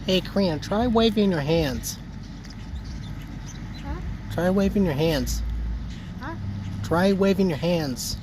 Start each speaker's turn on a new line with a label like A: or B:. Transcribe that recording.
A: Hey, Karina, try waving your hands.
B: Huh?
A: Try waving your hands.
B: Huh?
A: Try waving your hands.